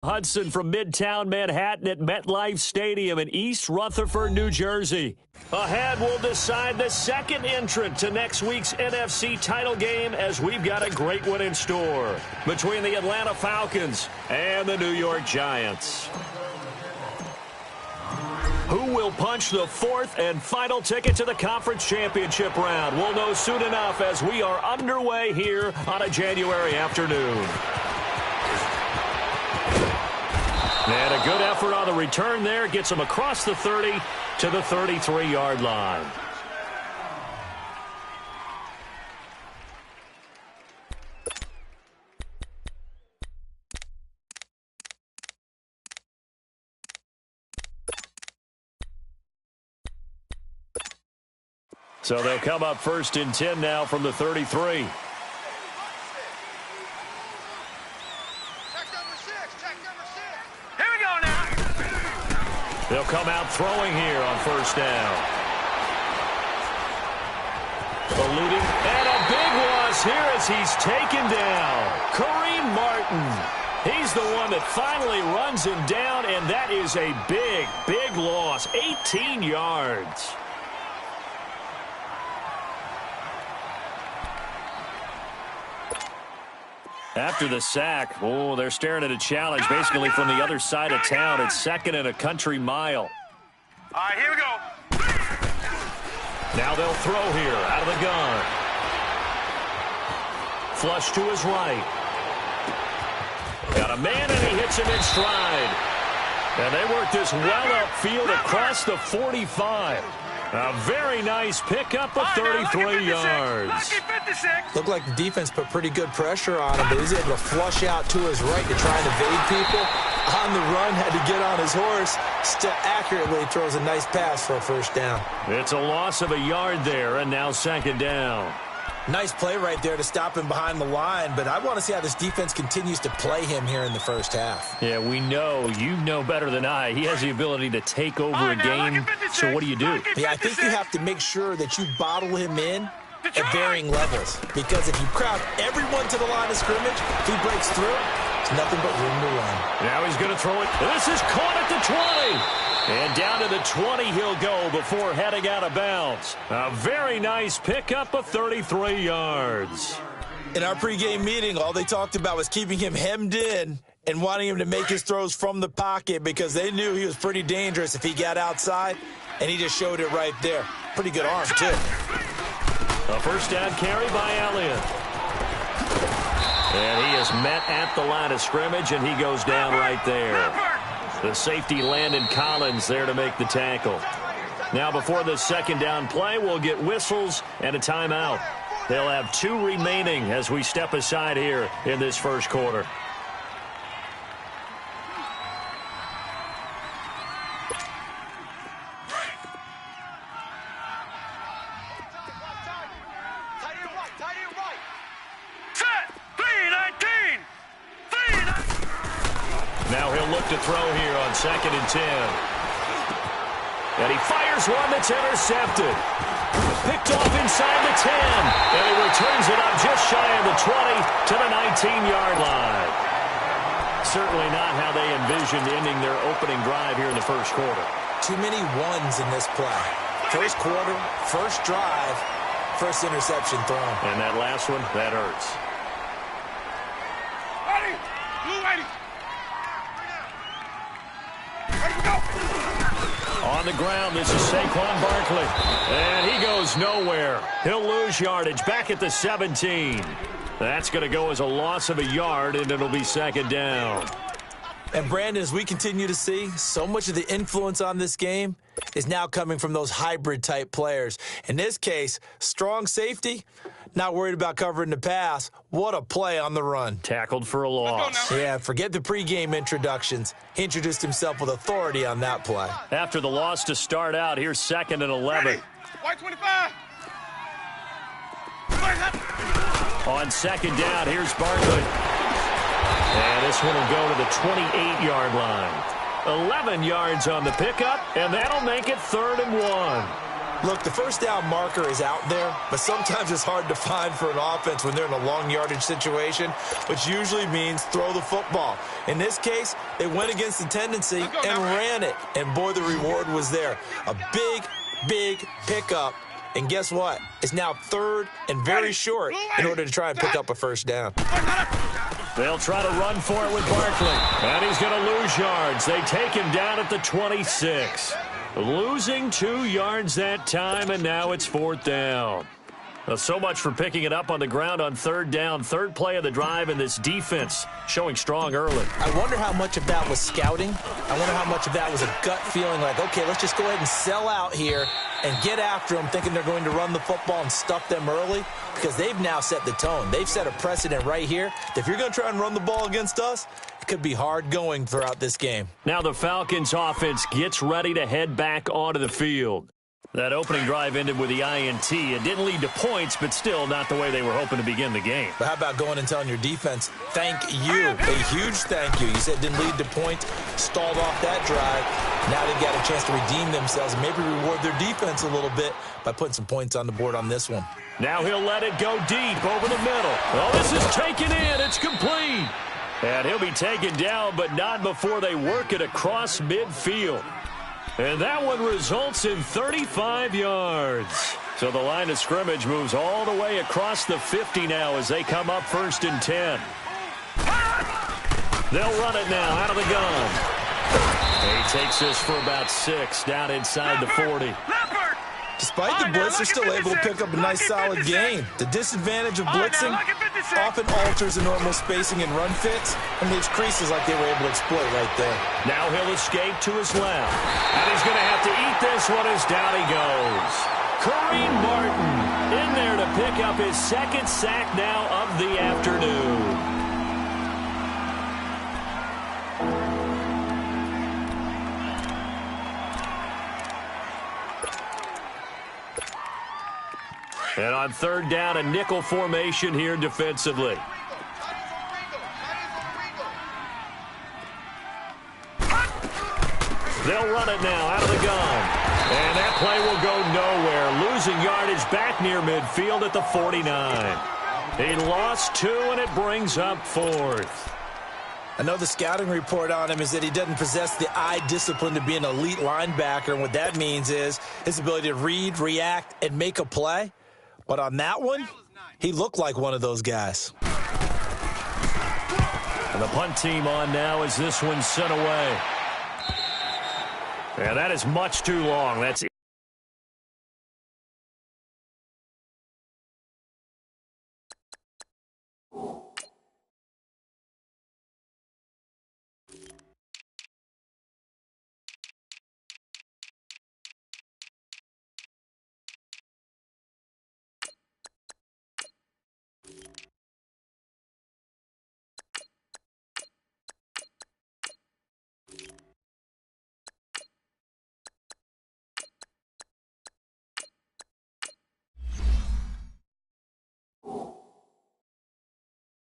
Hudson from Midtown Manhattan at MetLife Stadium in East Rutherford, New Jersey. Ahead, we'll decide the second entrant to next week's NFC title game as we've got a great one in store between the Atlanta Falcons and the New York Giants. Who will punch the fourth and final ticket to the conference championship round? We'll know soon enough as we are underway here on a January afternoon. And a good effort on the return there. Gets him across the 30 to the 33-yard line. So they'll come up 1st and 10 now from the 33. They'll come out throwing here on 1st down. Eluding, and a big loss here as he's taken down. Kareem Martin. He's the one that finally runs him down, and that is a big, big loss. 18 yards. After the sack, they're staring at a challenge basically from the other side of town. It's 2nd and a country mile. All right, here we go. Now they'll throw here out of the gun. Flush to his right. Got a man, and he hits him in stride. And they work this well upfield across the 45. A very nice pickup of 33 yards. Looked like the defense put pretty good pressure on him, but he's able to flush out to his right to try and evade people. On the run, had to get on his horse. Still accurately throws a nice pass for a 1st down. It's a loss of a yard there, and now 2nd down. Nice play right there to stop him behind the line, but I want to see how this defense continues to play him here in the 1st half. Yeah, we know. You know better than I. He has the ability to take over a game, so what do you do? Yeah, I think you have to make sure that you bottle him in at varying levels, because if you crowd everyone to the line of scrimmage, if he breaks through, it's nothing but room to run. Now he's going to throw it. This is caught at the 20. And down to the 20 he'll go before heading out of bounds. A very nice pickup of 33 yards. In our pregame meeting, all they talked about was keeping him hemmed in and wanting him to make his throws from the pocket because they knew he was pretty dangerous if he got outside, and he just showed it right there. Pretty good arm, too. A 1st down carry by Elliott. And he is met at the line of scrimmage, and he goes down right there. The safety Landon Collins there to make the tackle. Now before the 2nd down play, we'll get whistles and a timeout. They'll have 2 remaining as we step aside here in this 1st quarter. Now he'll look to throw here on 2nd and 10. And he fires one that's intercepted. Picked off inside the 10. And he returns it up just shy of the 20 to the 19-yard line. Certainly not how they envisioned ending their opening drive here in the 1st quarter. Too many ones in this play. 1st quarter, 1st drive, 1st interception thrown. And that last one, that hurts. On the ground, this is Saquon Barkley. And he goes nowhere. He'll lose yardage back at the 17. That's going to go as a loss of a yard, and it'll be 2nd down. And, Brandon, as we continue to see, so much of the influence on this game is now coming from those hybrid-type players. In this case, strong safety, not worried about covering the pass. What a play on the run. Tackled for a loss. Yeah, forget the pregame introductions. He introduced himself with authority on that play. After the loss to start out, here's 2nd and 11. White 25. On 2nd down, here's Barkley. And this one will go to the 28-yard line. 11 yards on the pickup, and that'll make it 3rd and 1. Look, the first down marker is out there, but sometimes it's hard to find for an offense when they're in a long yardage situation, which usually means throw the football. In this case, they went against the tendency and ran it, and boy, the reward was there. A big, big pickup, and guess what? It's now third and very short in order to try and pick up a first down. They'll try to run for it with Barkley, and he's going to lose yards. They take him down at the 26. Losing 2 yards that time, and now it's 4th down. Well, so much for picking it up on the ground on 3rd down. 3rd play of the drive, and this defense showing strong early. I wonder how much of that was scouting. I wonder how much of that was a gut feeling like, okay, let's just go ahead and sell out here and get after them, thinking they're going to run the football and stuff them early, because they've now set the tone. They've set a precedent right here that if you're going to try and run the ball against us, it could be hard going throughout this game. Now the Falcons offense gets ready to head back onto the field. That opening drive ended with the INT. It didn't lead to points, but still not the way they were hoping to begin the game. But how about going and telling your defense, thank you, a huge thank you. You said it didn't lead to points, stalled off that drive. Now they've got a chance to redeem themselves and maybe reward their defense a little bit by putting some points on the board on this one. Now he'll let it go deep over the middle. Oh, this is taken in. It's complete. And he'll be taken down, but not before they work it across midfield. And that one results in 35 yards. So the line of scrimmage moves all the way across the 50 now as they come up 1st and 10. They'll run it now out of the gun. He takes this for about 6 down inside the 40. Despite the blitz, they're still able to pick up a nice solid gain. The disadvantage of blitzing often alters the normal spacing and run fits and leaves creases like they were able to exploit right there. Now he'll escape to his left. And he's going to have to eat this one as down he goes. Kareem Martin in there to pick up his 2nd sack now of the afternoon. And on 3rd down, a nickel formation here defensively. They'll run it now out of the gun. And that play will go nowhere. Losing yardage back near midfield at the 49. He lost 2, and it brings up 4th. I know the scouting report on him is that he doesn't possess the eye discipline to be an elite linebacker. And what that means is his ability to read, react, and make a play. But on that one, he looked like one of those guys. And the punt team on now as this one's sent away. Yeah, that is much too long. That's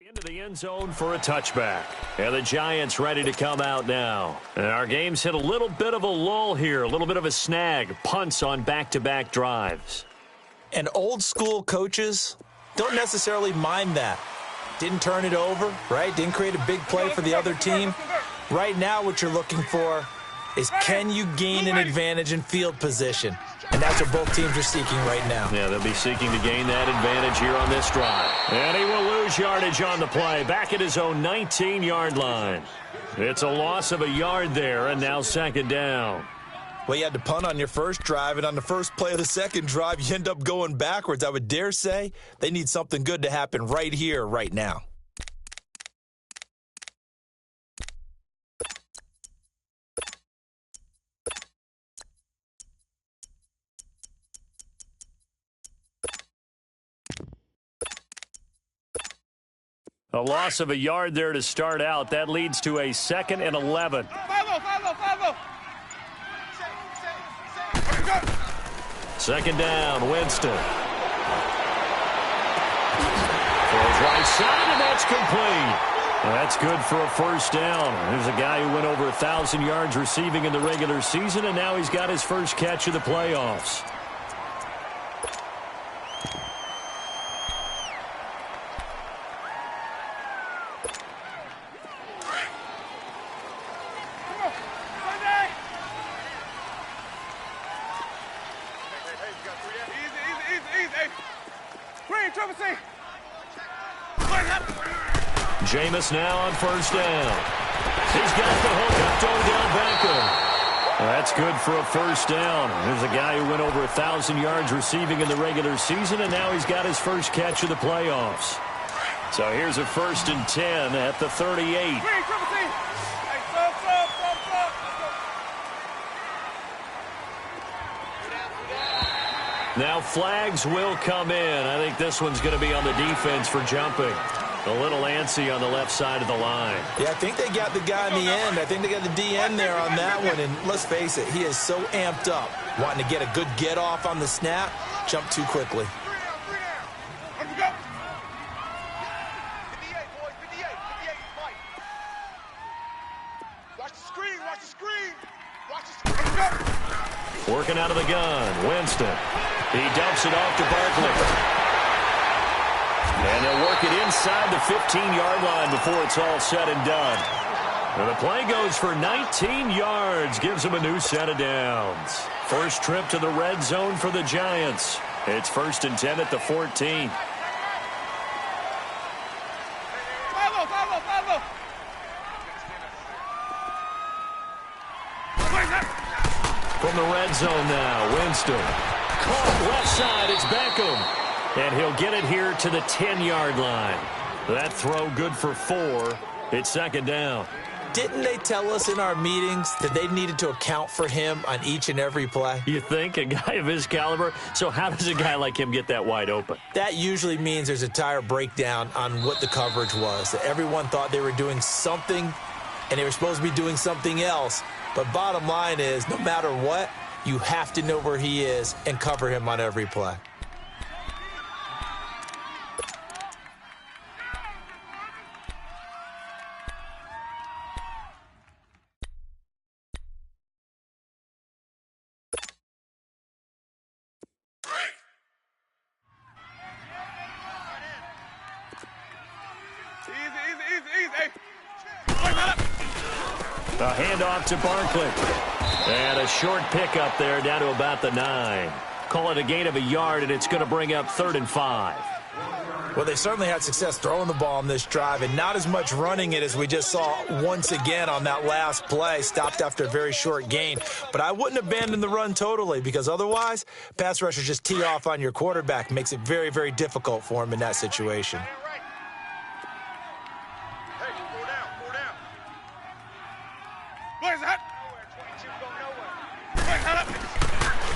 into the end zone for a touchback. And the Giants ready to come out now. And our game's hit a little bit of a lull here, a little bit of a snag. Punts on back-to-back drives. And old school coaches don't necessarily mind that. Didn't turn it over, right? Didn't create a big play for the other team. Right now what you're looking for is can you gain an advantage in field position? And that's what both teams are seeking right now. Yeah, they'll be seeking to gain that advantage here on this drive. And he will lose yardage on the play, back at his own 19-yard line. It's a loss of a yard there, and now 2nd down. Well, you had to punt on your first drive, and on the first play of the second drive, you end up going backwards. I would dare say they need something good to happen right here, right now. A loss of a yard there to start out. That leads to a 2nd and 11. 5-0. 2nd down, Winston. Throws right side, and that's complete. That's good for a first down. There's a guy who went over 1,000 yards receiving in the regular season, and now he's got his first catch of the playoffs. Jameis now on first down. He's got the hook up to Odell Beckham. That's good for a first down. There's a guy who went over 1,000 yards receiving in the regular season, and now he's got his first catch of the playoffs. So here's a 1st and 10 at the 38. Now flags will come in. I think this one's going to be on the defense for jumping. A little antsy on the left side of the line. Yeah, I think they got the guy in the end. I think they got the DN there on that one. And let's face it, he is so amped up, wanting to get a good get off on the snap, jump too quickly. Working out of the gun, Winston. He dumps it off to Barkley. And they'll work it inside the 15-yard line before it's all said and done. And the play goes for 19 yards, gives them a new set of downs. First trip to the red zone for the Giants. It's 1st and 10 at the 14. From the red zone now, Winston. Caught left side, it's Beckham. And he'll get it here to the 10-yard line. That throw good for 4. It's 2nd down. Didn't they tell us in our meetings that they needed to account for him on each and every play? You think? A guy of his caliber? So how does a guy like him get that wide open? That usually means there's a tire breakdown on what the coverage was. That everyone thought they were doing something, and they were supposed to be doing something else. But bottom line is, no matter what, you have to know where he is and cover him on every play. A handoff to Barkley. And a short pickup there down to about the 9. Call it a gain of a yard, and it's going to bring up 3rd and 5. Well, they certainly had success throwing the ball on this drive, and not as much running it as we just saw once again on that last play, stopped after a very short gain. But I wouldn't abandon the run totally, because otherwise, pass rushers just tee off on your quarterback. Makes it very, very difficult for him in that situation.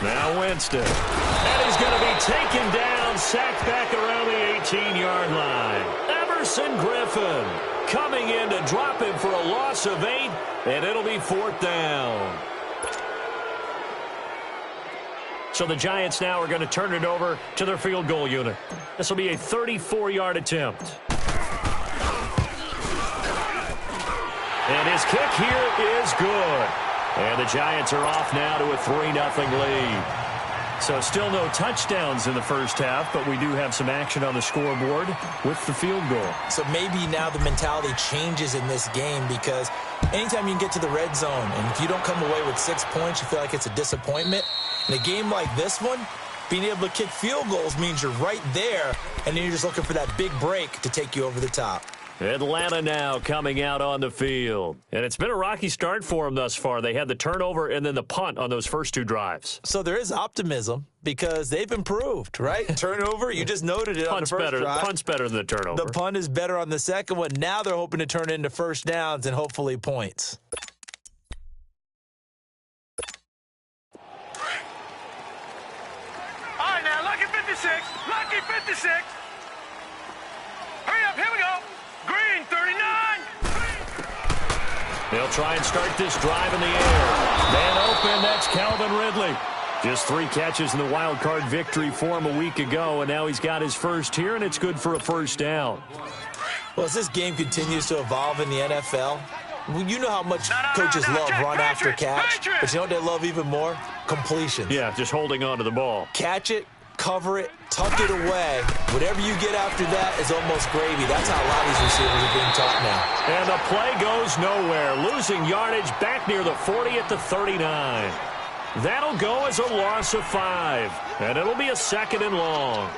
Now Winston. And he's going to be taken down, sacked back around the 18-yard line. Everson Griffin coming in to drop him for a loss of 8, and it'll be 4th down. So the Giants now are going to turn it over to their field goal unit. This will be a 34-yard attempt. And his kick here is good. And the Giants are off now to a 3-0 lead. So still no touchdowns in the first half, but we do have some action on the scoreboard with the field goal. So maybe now the mentality changes in this game, because anytime you can get to the red zone, and if you don't come away with 6 points, you feel like it's a disappointment. In a game like this one, being able to kick field goals means you're right there, and then you're just looking for that big break to take you over the top. Atlanta now coming out on the field. And it's been a rocky start for them thus far. They had the turnover and then the punt on those first 2 drives. So there is optimism because they've improved, right? Turnover, you just noted it on the first drive. Punt's better than the turnover. The punt is better on the second one. Now they're hoping to turn it into first downs and hopefully points. All right, now, lucky 56. Lucky 56. Hurry up, here we go. Green, 39. They'll try and start this drive in the air. Man open, that's Calvin Ridley. Just 3 catches in the wild card victory for him a week ago, and now he's got his first here, and it's good for a first down. Well, as this game continues to evolve in the NFL, you know how much coaches love run after catch, but you know what they love even more? Completion. Yeah, just holding on to the ball. Catch it, cover it, tuck it away. Whatever you get after that is almost gravy. That's how a lot of these receivers are being taught now. And the play goes nowhere. Losing yardage back near the 40 at the 39. That'll go as a loss of 5. And it'll be a 2nd and long.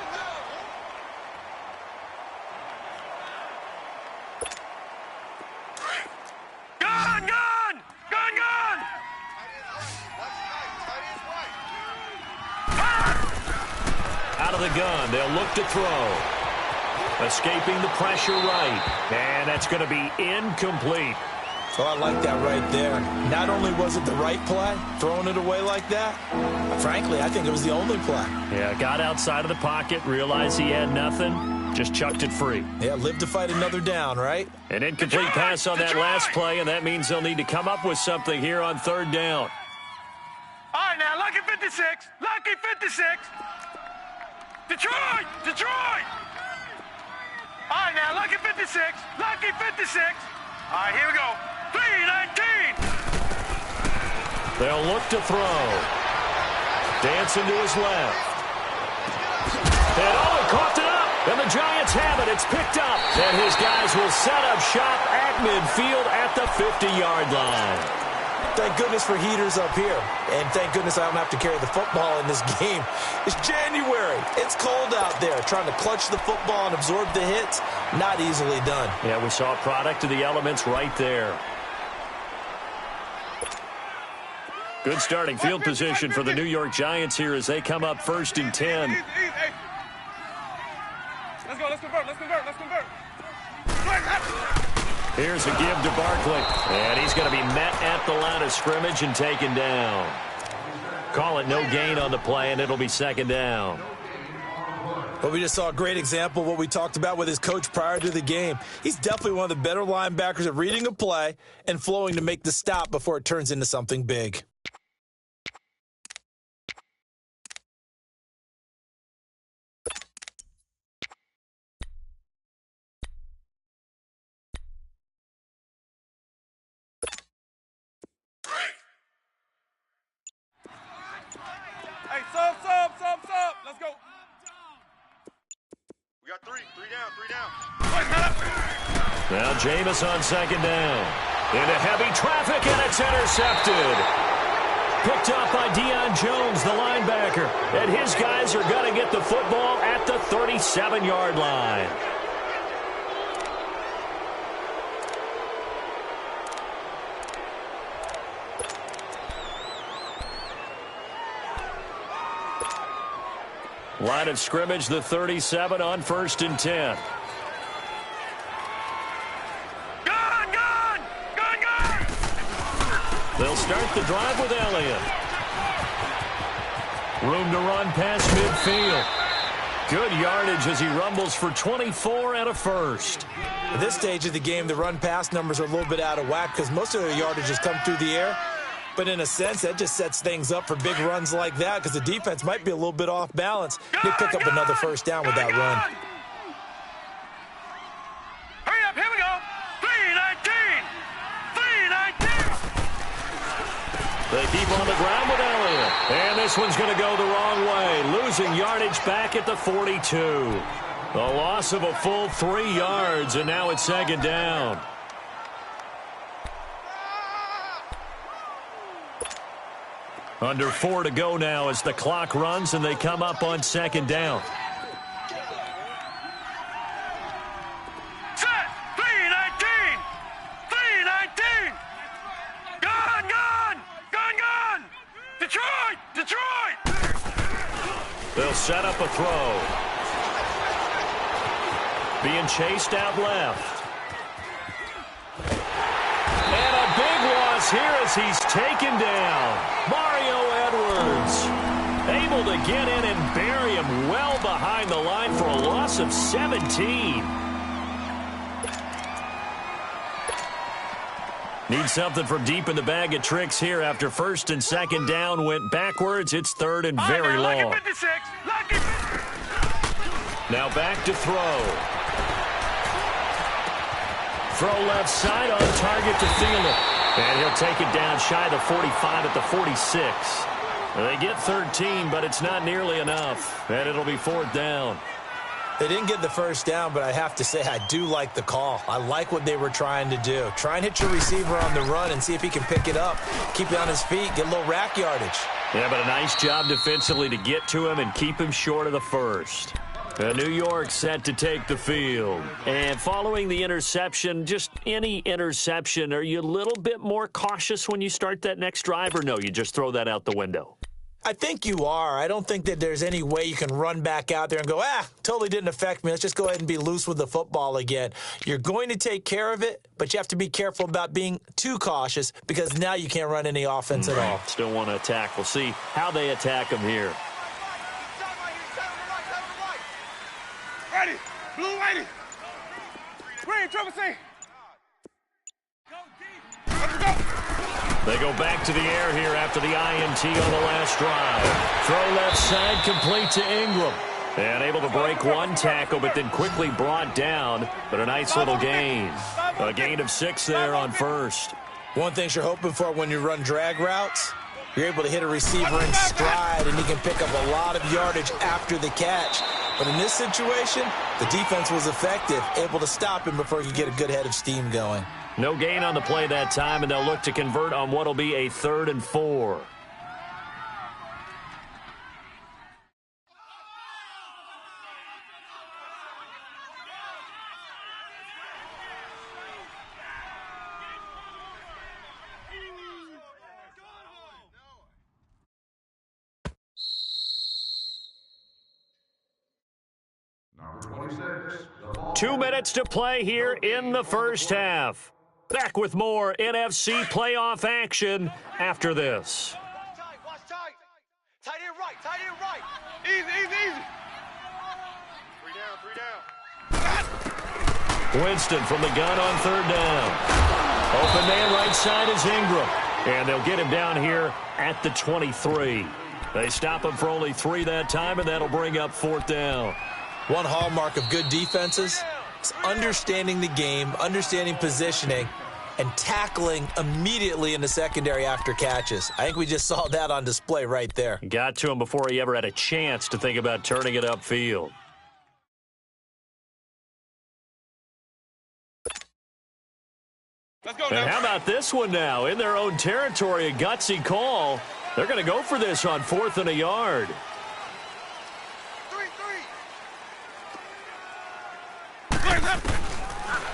out of the gun. They'll look to throw. Escaping the pressure right. And that's going to be incomplete. So I like that right there. Not only was it the right play, throwing it away like that, frankly, I think it was the only play. Yeah, got outside of the pocket, realized he had nothing, just chucked it free. Yeah, live to fight another down, right? An incomplete pass on that last play, and that means they'll need to come up with something here on third down. All right, now, lucky 56. Lucky 56. Detroit! Detroit! All right, now, lucky 56. Lucky 56. All right, here we go. 319. They'll look to throw. Dancing to his left. And oh, he coughed it up. And the Giants have it. It's picked up. And his guys will set up shop at midfield at the 50-yard line. Thank goodness for heaters up here. And thank goodness I don't have to carry the football in this game. It's January. It's cold out there. Trying to clutch the football and absorb the hits, not easily done. Yeah, we saw a product of the elements right there. Good starting field position for the New York Giants here as they come up 1st and 10. Let's go, let's convert, let's convert, let's convert. Here's a give to Barkley. And he's going to be met at the line of scrimmage and taken down. Call it no gain on the play, and it'll be 2nd down. But we just saw a great example of what we talked about with his coach prior to the game. He's definitely one of the better linebackers at reading a play and flowing to make the stop before it turns into something big. Hey, sub. Let's go. We got three down. Now Jameis on 2nd down. Into heavy traffic, and it's intercepted. Picked up by Deion Jones, the linebacker. And his guys are going to get the football at the 37-yard line. Line of scrimmage, the 37 on 1st and 10. Gun! They'll start the drive with Elliott. Room to run past midfield. Good yardage as he rumbles for 24 and a first. At this stage of the game, the run-pass numbers are a little bit out of whack because most of their yardage has come through the air. But in a sense, that just sets things up for big runs like that because the defense might be a little bit off balance. They pick up another 1st down with that run. Hurry up, here we go. 319. They keep on the ground with Elliott. And this one's going to go the wrong way, losing yardage back at the 42. A loss of a full 3 yards, and now it's 2nd down. Under 4 to go now as the clock runs and they come up on 2nd down. Set. 319. Gun. Detroit. They'll set up a throw. Being chased out left. And a big loss here as he's taken down. Mario Edwards able to get in and bury him well behind the line for a loss of 17. Need something from deep in the bag of tricks here after 1st and 2nd down went backwards. It's 3rd and very long. Lucky 56. Lucky. Now back to throw. Throw left side on target to Thielen. And he'll take it down shy of the 45 at the 46. They get 13, but it's not nearly enough. And it'll be 4th down. They didn't get the 1st down, but I have to say I do like the call. I like what they were trying to do. Try and hit your receiver on the run and see if he can pick it up. Keep it on his feet, get a little rack yardage. Yeah, but a nice job defensively to get to him and keep him short of the 1st. New York set to take the field. And following the interception, just any interception, are you a little bit more cautious when you start that next drive, or no, you just throw that out the window? I think you are. I don't think that there's any way you can run back out there and go, totally didn't affect me. Let's just go ahead and be loose with the football again. You're going to take care of it, but you have to be careful about being too cautious because now you can't run any offense at all. Still want to attack. We'll see how they attack him here. Ready. Blue, ready. Green, triple C. Let's go. They go back to the air here after the INT on the last drive. Throw left side complete to Ingram. And able to break one tackle, but then quickly brought down. But a nice little gain. A gain of 6 there on first. One thing you're hoping for when you run drag routes, you're able to hit a receiver in stride, and he can pick up a lot of yardage after the catch. But in this situation, the defense was effective, able to stop him before he could get a good head of steam going. No gain on the play that time, and they'll look to convert on what will be a 3rd and 4. Number 26. 2 minutes to play here in the first half. Back with more NFC playoff action after this. Watch tight. Tight end right, tight end right. Easy. 3 down. Winston from the gun on 3rd down. Open man right side is Ingram. And they'll get him down here at the 23. They stop him for only 3 that time, and that'll bring up 4th down. One hallmark of good defenses is understanding the game, understanding positioning, and tackling immediately in the secondary after catches. I think we just saw that on display right there. Got to him before he ever had a chance to think about turning it upfield. Let's go, And how about this one now? In their own territory, a gutsy call. They're going to go for this on 4th and a yard. 3.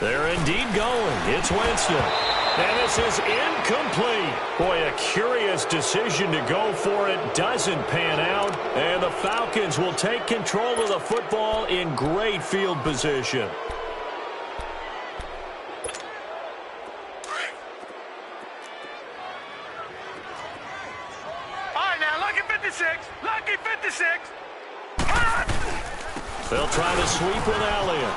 They're indeed going. It's Winston. And this is incomplete. Boy, a curious decision to go for it. Doesn't pan out. And the Falcons will take control of the football in great field position. All right, now, lucky 56. Lucky 56. They'll try to sweep with Elliott.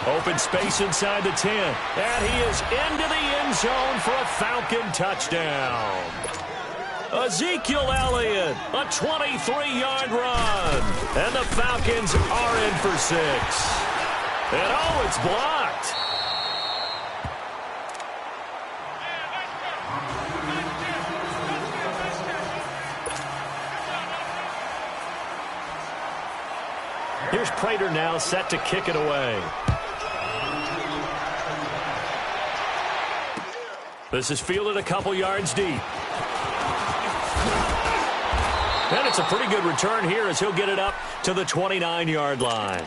Open space inside the 10. And he is into the end zone for a Falcon touchdown. Ezekiel Elliott, a 23-yard run. And the Falcons are in for 6. And oh, it's blocked. Here's Prater now set to kick it away. This is fielded a couple yards deep. And it's a pretty good return here as he'll get it up to the 29-yard line.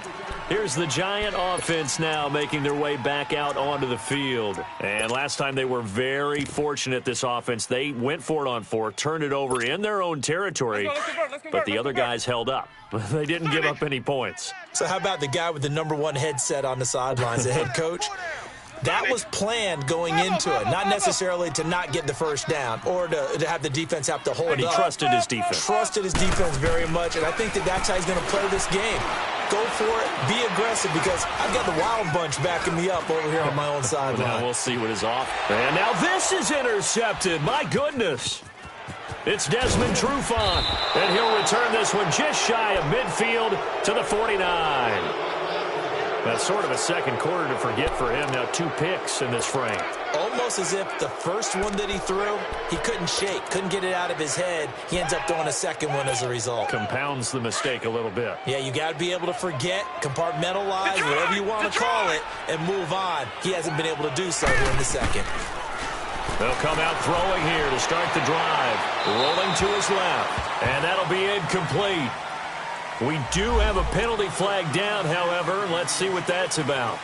Here's the Giant offense now making their way back out onto the field. And last time they were very fortunate, this offense. They went for it on 4, turned it over in their own territory, but the other guys held up. They didn't give up any points. So how about the guy with the number 1 headset on the sidelines, the head coach? That was planned going into it, not necessarily to not get the first down or to have the defense have to hold up. But he trusted his defense. Trusted his defense very much, and I think that's how he's going to play this game. Go for it, be aggressive, because I've got the wild bunch backing me up over here on my own sideline. Now we'll see what is off. And now this is intercepted. My goodness. It's Desmond Trufant, and he'll return this one just shy of midfield to the 49. That's sort of a second quarter to forget for him. Now 2 picks in this frame. Almost as if the first one that he threw, he couldn't shake, couldn't get it out of his head. He ends up throwing a second one as a result. Compounds the mistake a little bit. Yeah, you got to be able to forget, compartmentalize, whatever you want to call it, and move on. He hasn't been able to do so here in the second. They'll come out throwing here to start the drive. Rolling to his left, and that'll be incomplete. We do have a penalty flag down, however. Let's see what that's about.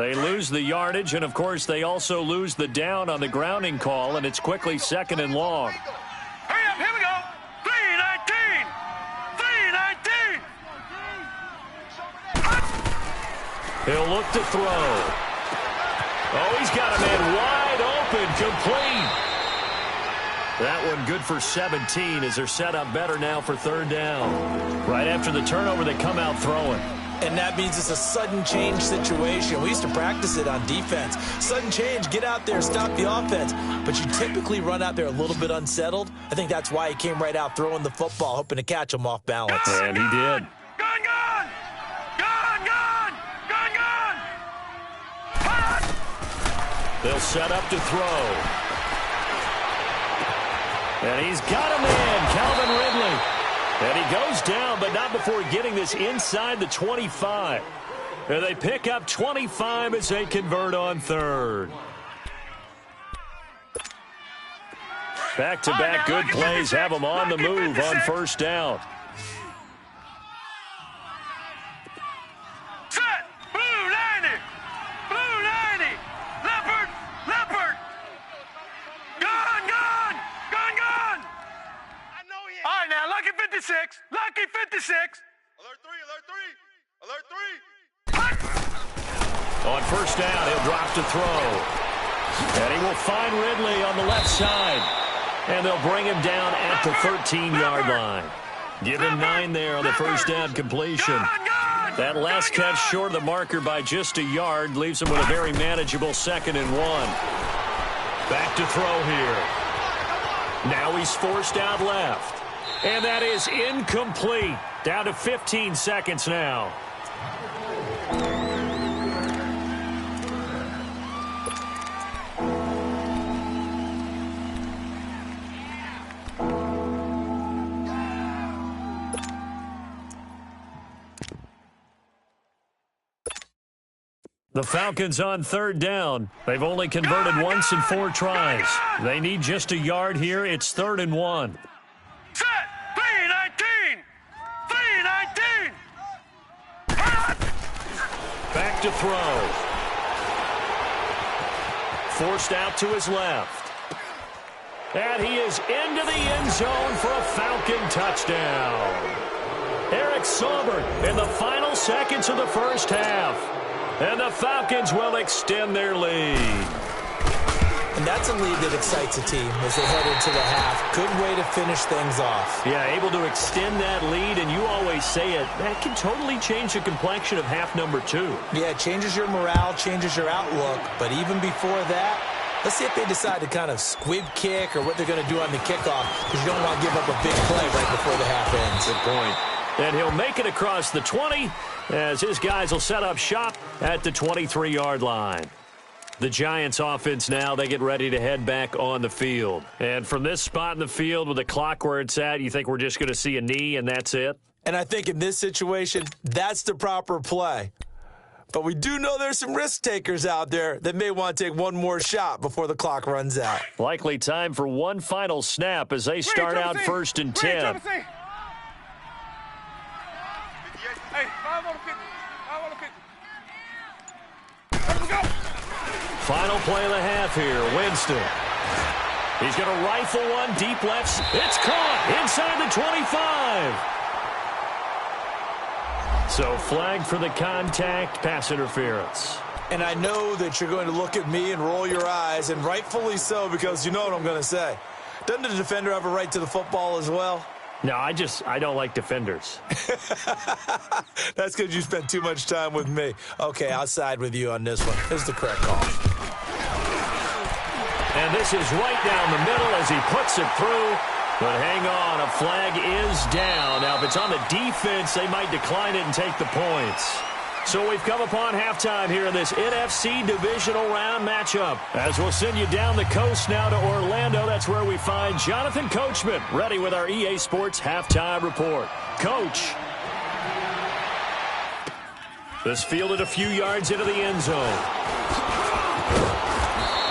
They lose the yardage, and, of course, they also lose the down on the grounding call, and it's quickly 2nd and long. Hurry up, here we go. 3:19. 3:19. He'll look to throw. Oh, he's got a man wide open, complete. That one good for 17 as they're set up better now for 3rd down. Right after the turnover, they come out throwing. And that means it's a sudden change situation. We used to practice it on defense. Sudden change, get out there, stop the offense. But you typically run out there a little bit unsettled. I think that's why he came right out throwing the football, hoping to catch him off balance. And he did. Gun, gun! Gun, gun! Gun, gun! Hot! They'll set up to throw. And he's got a man, Calvin Ridley. And he goes down, but not before getting this inside the 25. And they pick up 25 as they convert on 3rd. Back-to-back good plays have them on the move on 1st down. Set! Blue 90! Blue 90! Leopard! Leopard! Gun, gun! Gun, gun! All right, now, lucky 56. Lucky 56. Alert 3, alert 3. Alert 3. On 1st down, he'll drop to throw. And he will find Ridley on the left side. And they'll bring him down at the 13-yard line. Give him 9 there on the 1st down completion. That last catch short of the marker by just a yard leaves him with a very manageable 2nd and 1. Back to throw here. Now he's forced out left. And that is incomplete. Down to 15 seconds now. The Falcons on 3rd down. They've only converted once in 4 tries. They need just a yard here. It's 3rd and 1. Set! 3:19. 3:19. Back to throw. Forced out to his left. And he is into the end zone for a Falcon touchdown. Eric Sauber in the final seconds of the 1st half. And the Falcons will extend their lead. And that's a lead that excites a team as they head into the half. Good way to finish things off. Yeah, able to extend that lead, and you always say it, that can totally change the complexion of half number 2. Yeah, it changes your morale, changes your outlook. But even before that, let's see if they decide to kind of squib kick or what they're going to do on the kickoff, because you don't want to give up a big play right before the half ends. Good point. And he'll make it across the 20 as his guys will set up shop at the 23-yard line. The Giants offense now, they get ready to head back on the field. And from this spot in the field with the clock where it's at, you think we're just going to see a knee and that's it? And I think in this situation, that's the proper play. But we do know there's some risk takers out there that may want to take one more shot before the clock runs out. Likely time for one final snap as they start out 1st and 10. Hey, 5 on the 50. 5 on the 50. Let's go. Final play of the half here, Winston. He's going to rifle one deep left. It's caught inside the 25. So flag for the contact, pass interference. And I know that you're going to look at me and roll your eyes, and rightfully so, because you know what I'm going to say. Doesn't the defender have a right to the football as well? No, I don't like defenders. That's because you spent too much time with me. Okay, I'll side with you on this one. This is the correct call. And this is right down the middle as he puts it through. But hang on, a flag is down. Now, if it's on the defense, they might decline it and take the points. So we've come upon halftime here in this NFC divisional round matchup. As we'll send you down the coast now to Orlando, that's where we find Jonathan Coachman, ready with our EA Sports halftime report. Coach. This fielded a few yards into the end zone.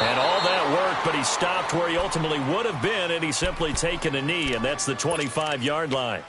And all that work, but he stopped where he ultimately would have been, and he's simply taken a knee, and that's the 25-yard line.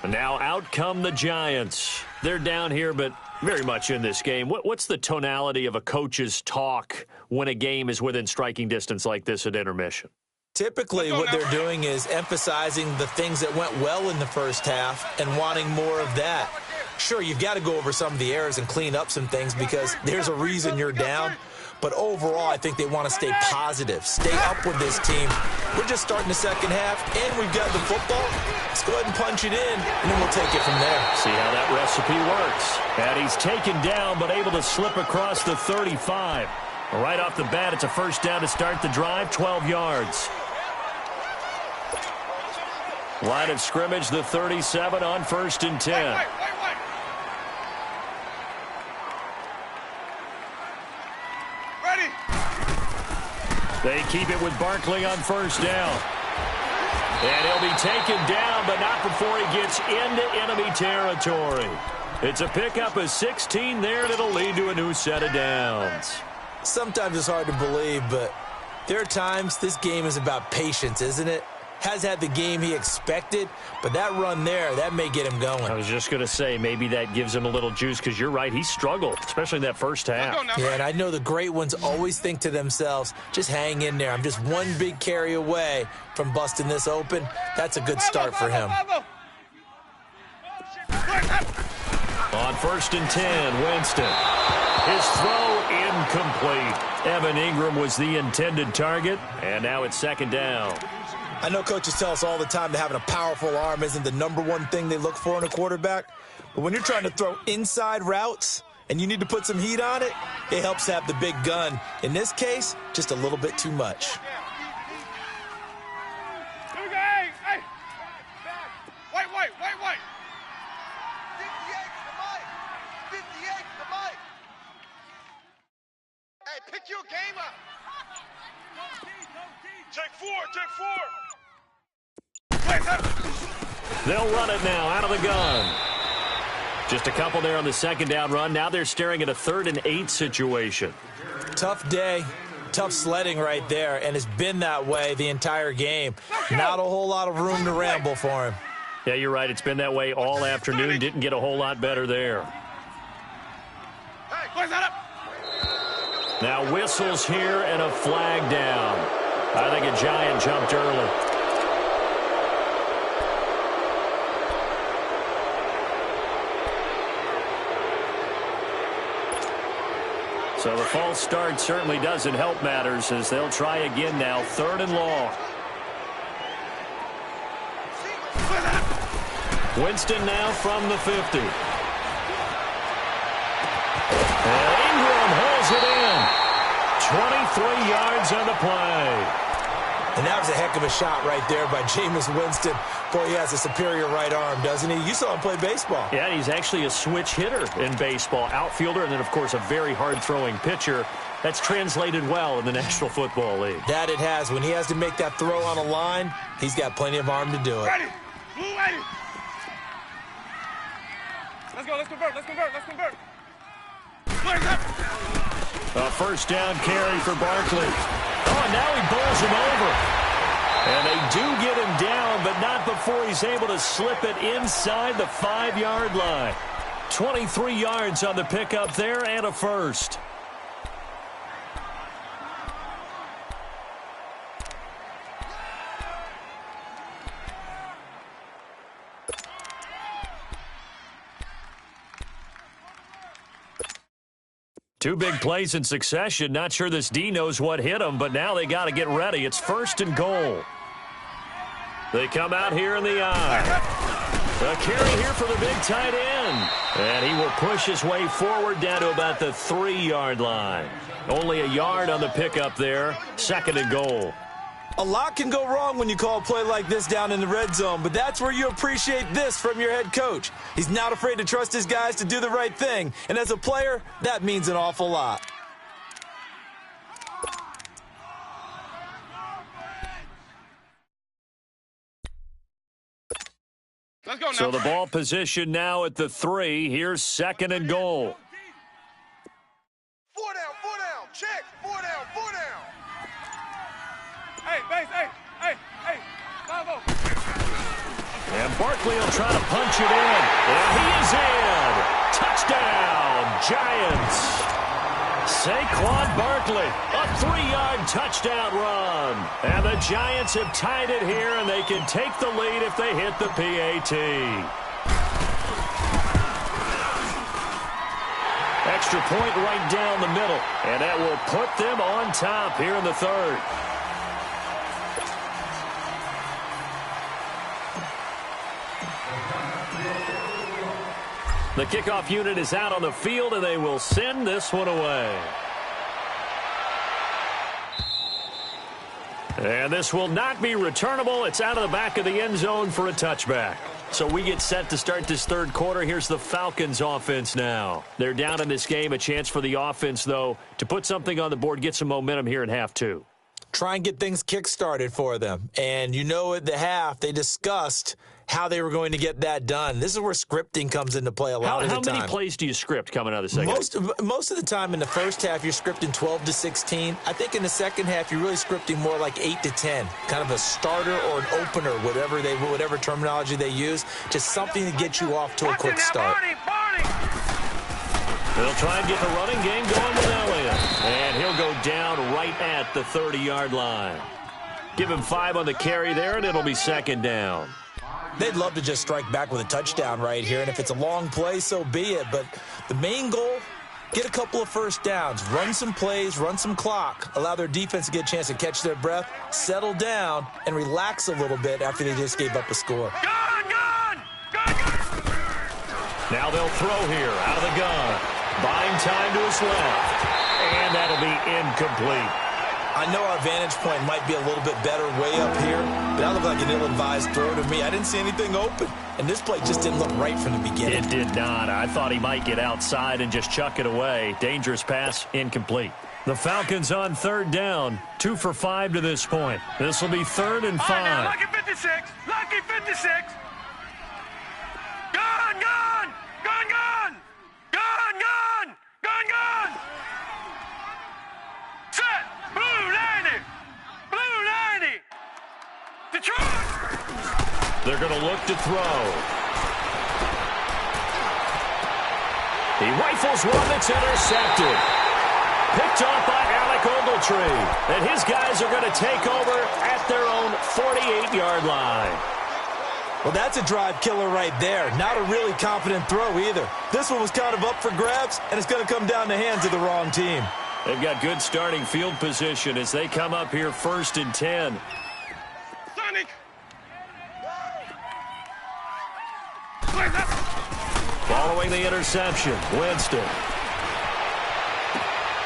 And now out come the Giants. They're down here, but very much in this game. What's the tonality of a coach's talk when a game is within striking distance like this at intermission? Typically, what they're doing is emphasizing the things that went well in the first half and wanting more of that. Sure, you've got to go over some of the errors and clean up some things because there's a reason you're down. But overall, I think they want to stay positive, stay up with this team. We're just starting the second half, and we've got the football. Let's go ahead and punch it in, and then we'll take it from there. See how that recipe works. And he's taken down, but able to slip across the 35. Right off the bat, it's a first down to start the drive, 12 yards. Line of scrimmage, the 37 on 1st and 10. Wait. Ready. They keep it with Barkley on 1st down. And he'll be taken down, but not before he gets into enemy territory. It's a pickup of 16 there, and it'll lead to a new set of downs. Sometimes it's hard to believe, but there are times this game is about patience, isn't it? Has had the game he expected, but that run there, that may get him going. I was just going to say, maybe that gives him a little juice, because you're right, he struggled, especially in that first half. Yeah, and I know the great ones always think to themselves, just hang in there. I'm just one big carry away from busting this open. That's a good start for him. On 1st and 10, Winston. His throw incomplete. Evan Ingram was the intended target, and now it's 2nd down. I know coaches tell us all the time that having a powerful arm isn't the #1 thing they look for in a quarterback. But when you're trying to throw inside routes and you need to put some heat on it, it helps to have the big gun. In this case, just a little bit too much. Here we go. Hey. Wait. 58's the mic. 58's the mic. Hey, pick your game up. Take four. They'll run it now out of the gun. Just a couple there on the 2nd down run. Now they're staring at a 3rd and 8 situation. Tough day, tough sledding right there, and it's been that way the entire game. Not a whole lot of room to ramble for him. Yeah, you're right. It's been that way all afternoon. Didn't get a whole lot better there. Hey, where's that up? Now whistles here and a flag down. I think a Giant jumped early. So the false start certainly doesn't help matters as they'll try again now. 3rd and long. Winston now from the 50. And Ingram holds it in. 23 yards on the play. And that was a heck of a shot right there by Jameis Winston. Boy, he has a superior right arm, doesn't he? You saw him play baseball. Yeah, he's actually a switch hitter in baseball. Outfielder, and then, of course, a very hard-throwing pitcher. That's translated well in the National Football League. That it has. When he has to make that throw on a line, he's got plenty of arm to do it. Ready. Blue ready. Let's go. Let's convert. Where's that? A 1st down carry for Barkley. Oh, and now he bowls him over. And they do get him down, but not before he's able to slip it inside the 5-yard line. 23 yards on the pickup there and a 1st. Two big plays in succession. Not sure this D knows what hit him, but now they got to get ready. It's 1st and goal. They come out here in the eye. A carry here for the big tight end. And he will push his way forward down to about the 3-yard line. Only a yard on the pickup there. 2nd and goal. A lot can go wrong when you call a play like this down in the red zone, but that's where you appreciate this from your head coach. He's not afraid to trust his guys to do the right thing, and as a player, that means an awful lot. Let's go now. So the ball position now at the 3. Here's 2nd and goal. 4 down. Check. 4 down. Hey, base, hey. 5-0. And Barkley will try to punch it in. And he is in. Touchdown, Giants. Saquon Barkley, a 3-yard touchdown run. And the Giants have tied it here, and they can take the lead if they hit the PAT. Extra point right down the middle, and that will put them on top here in the third. The kickoff unit is out on the field, and they will send this one away. And this will not be returnable. It's out of the back of the end zone for a touchback. So we get set to start this third quarter. Here's the Falcons offense now. They're down in this game. A chance for the offense, though, to put something on the board, get some momentum here in half two. Try and get things kick-started for them. And you know at the half, they discussed how they were going to get that done. This is where scripting comes into play a lot of the time. How many plays do you script coming out of the second? Most of the time in the first half, you're scripting 12 to 16. I think in the second half, you're really scripting more like 8 to 10. Kind of a starter or an opener, whatever terminology they use. Just something to get you off to a quick start. They'll try and get the running game going with Elliott. And he'll go down right at the 30-yard line. Give him 5 on the carry there, and it'll be second down. They'd love to just strike back with a touchdown right here, and if it's a long play, so be it. But the main goal, get a couple of first downs, run some plays, run some clock, allow their defense to get a chance to catch their breath, settle down, and relax a little bit after they just gave up a score. Now they'll throw here out of the gun. Buying time to his left, and that'll be incomplete. I know our vantage point might be a little bit better way up here, but that looked like an ill-advised throw to me. I didn't see anything open, and this play just didn't look right from the beginning. It did not. I thought he might get outside and just chuck it away. Dangerous pass, incomplete. The Falcons on third down, 2 for 5 to this point. This will be 3rd and 5. All right, now, lucky 56. Lucky 56. Gun, gun, gun, gun. Gun, gun, gun, gun. Set. Blue 90. Blue 90. Detroit. They're going to look to throw. He rifles one that's intercepted. Picked off by Alec Ogletree. And his guys are going to take over at their own 48-yard line. Well, that's a drive killer right there. Not a really confident throw either. This one was kind of up for grabs, and it's going to come down the hands of the wrong team. They've got good starting field position as they come up here 1st and 10. Sonic. Following the interception, Winston.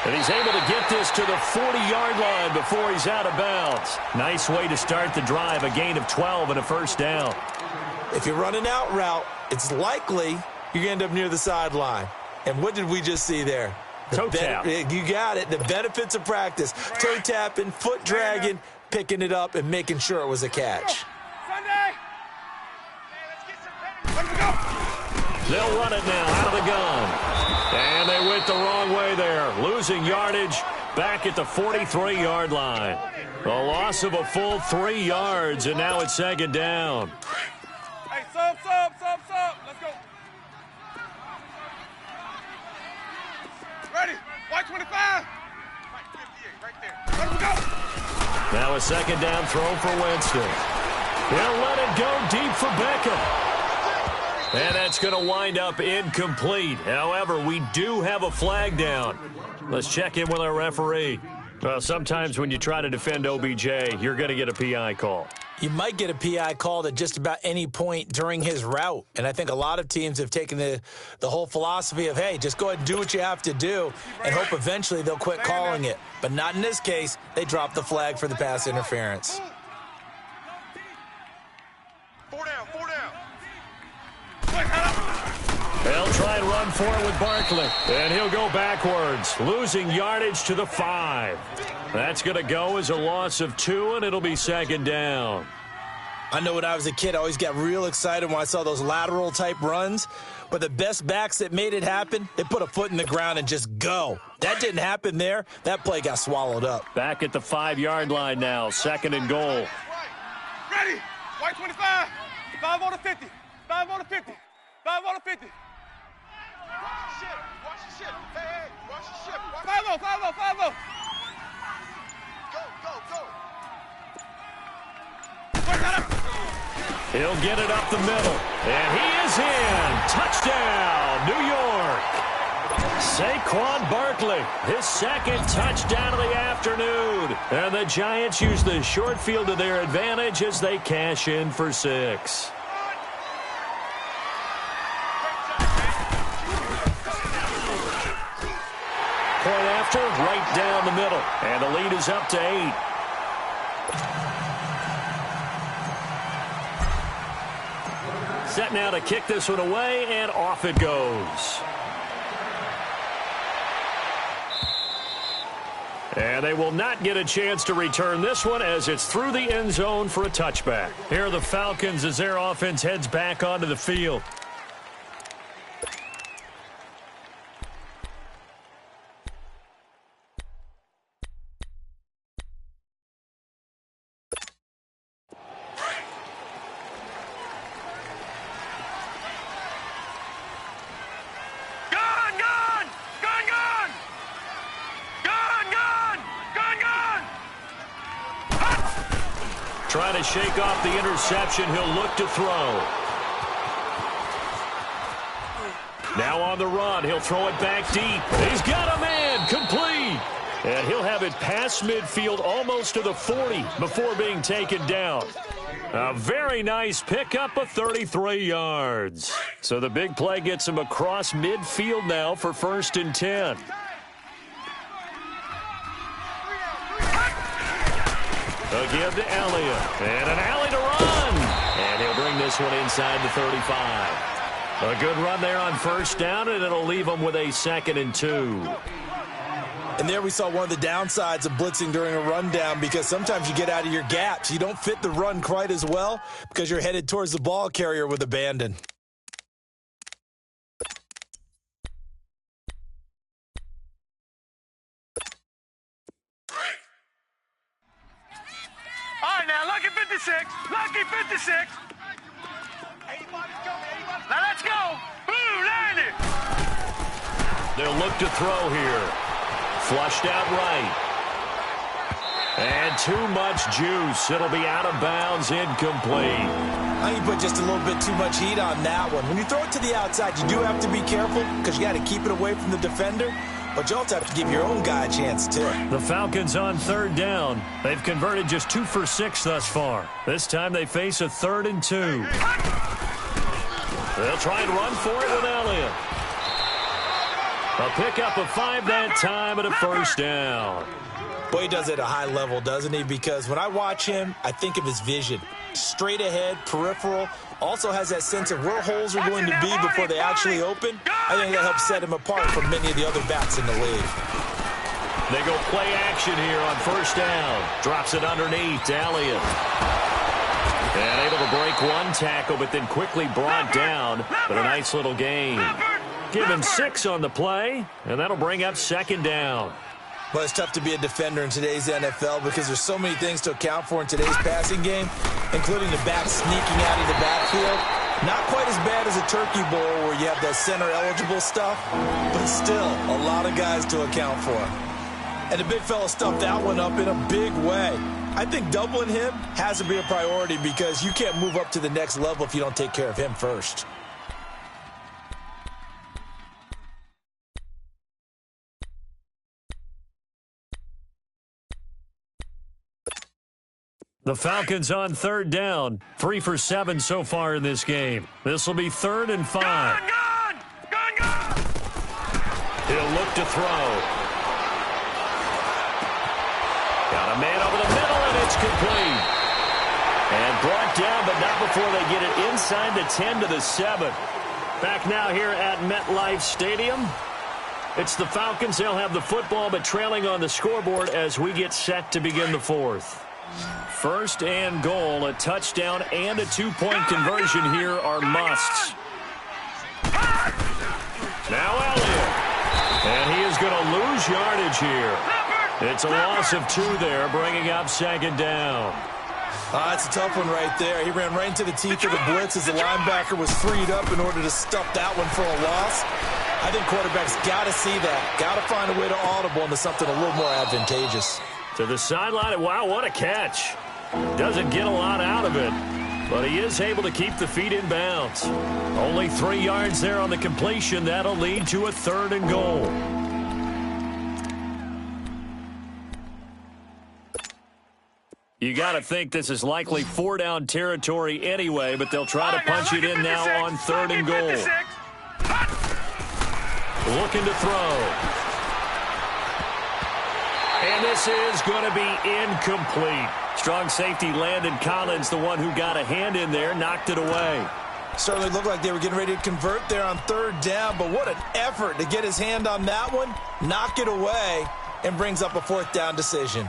And he's able to get this to the 40-yard line before he's out of bounds. Nice way to start the drive, a gain of 12 and a first down. If you run an out route, it's likely you're going to end up near the sideline. And what did we just see there? Toe tap. You got it. The benefits of practice. Toe tapping, foot dragging, picking it up, and making sure it was a catch. Sunday. Let's go. They'll run it now out of the gun. And they went the wrong way there. Losing yardage back at the 43-yard line. A loss of a full 3 yards, and now it's second down. Hey, sub. Let's go. Ready. White 25. White 58, right there. Let him go. Now a second down throw for Winston. He'll let it go deep for Beckham. And that's going to wind up incomplete. However, we do have a flag down. Let's check in with our referee. Well, sometimes when you try to defend OBJ, you're going to get a PI call. You might get a PI called at just about any point during his route. And I think a lot of teams have taken the whole philosophy of, hey, just go ahead and do what you have to do and hope eventually they'll quit calling it. But not in this case. They dropped the flag for the pass interference. 4 down, 4 down. They'll try and run for it with Barkley. And he'll go backwards, losing yardage to the 5. That's going to go as a loss of 2, and it'll be second down. I know when I was a kid, I always got real excited when I saw those lateral-type runs. But the best backs that made it happen, they put a foot in the ground and just go. That didn't happen there. That play got swallowed up. Back at the 5-yard line now, 2nd and goal. Ready. White 25. 5 on the 50. 5 on the 50. 5 on the 50. Watch your ship. Watch your ship. Hey, watch your ship. 5-0, 5-0, 5-0. Go. He'll get it up the middle. And he is in. Touchdown, New York. Saquon Barkley, his second touchdown of the afternoon. And the Giants use the short field to their advantage as they cash in for 6. Point after, right down the middle. And the lead is up to 8. Set now to kick this one away, and off it goes. And they will not get a chance to return this one as it's through the end zone for a touchback. Here are the Falcons as their offense heads back onto the field. Trying to shake off the interception. He'll look to throw. Now on the run. He'll throw it back deep. He's got a man. Complete. And he'll have it past midfield almost to the 40 before being taken down. A very nice pickup of 33 yards. So the big play gets him across midfield now for 1st and 10. Again to Elliott. And an alley to run. And he'll bring this one inside the 35. A good run there on 1st down, and it'll leave him with a 2nd and 2. And there we saw one of the downsides of blitzing during a rundown, because sometimes you get out of your gaps. You don't fit the run quite as well because you're headed towards the ball carrier with abandon. All right, now, lucky 56. Lucky 56. Now, let's go. Ooh, landed. They'll look to throw here. Flushed out right. And too much juice. It'll be out of bounds, incomplete. I think you put just a little bit too much heat on that one. When you throw it to the outside, you do have to be careful because you got to keep it away from the defender. But you also have to give your own guy a chance, too. The Falcons on 3rd down. They've converted just 2 for 6 thus far. This time they face a 3rd and 2. They'll try and run for it with Elliott. A pickup of 5 that time and a 1st down. Boy, he does it at a high level, doesn't he? Because when I watch him, I think of his vision. Straight ahead, peripheral. Also has that sense of where holes are going to be before they actually open. I think that helps set him apart from many of the other backs in the league. They go play action here on 1st down. Drops it underneath to Elliott. And able to break one tackle, but then quickly brought down. But a nice little gain. Give him 6 on the play, and that'll bring up 2nd down. Well, it's tough to be a defender in today's NFL because there's so many things to account for in today's passing game, including the back sneaking out of the backfield. Not quite as bad as a turkey bowl where you have that center-eligible stuff, but still a lot of guys to account for. And the big fella stuffed that one up in a big way. I think doubling him has to be a priority because you can't move up to the next level if you don't take care of him first. The Falcons on 3rd down. 3 for 7 so far in this game. This will be 3rd and 5. Gone! He'll look to throw. Got a man over the middle, and it's complete. And brought down, but not before they get it inside the 10 to the 7. Back now here at MetLife Stadium. It's the Falcons. They'll have the football, but trailing on the scoreboard as we get set to begin the 4th. 1st and goal, a touchdown and a 2-point conversion here are musts. Now Elliott. And he is going to lose yardage here. It's a loss of 2 there, bringing up 2nd down. That's a tough one right there. He ran right into the teeth of the blitz as the linebacker was freed up in order to stuff that one for a loss. I think quarterbacks got to see that. Got to find a way to audible into something a little more advantageous. To the sideline. Wow, what a catch. Doesn't get a lot out of it, but he is able to keep the feet in bounds. Only 3 yards there on the completion. That'll lead to a 3rd and goal. You got to think this is likely 4-down territory anyway, but they'll try to punch it in now on 3rd and goal. Looking to throw. And this is going to be incomplete. Strong safety Landon Collins, the one who got a hand in there, knocked it away. Certainly looked like they were getting ready to convert there on 3rd down, but what an effort to get his hand on that one, knock it away, and brings up a 4th down decision.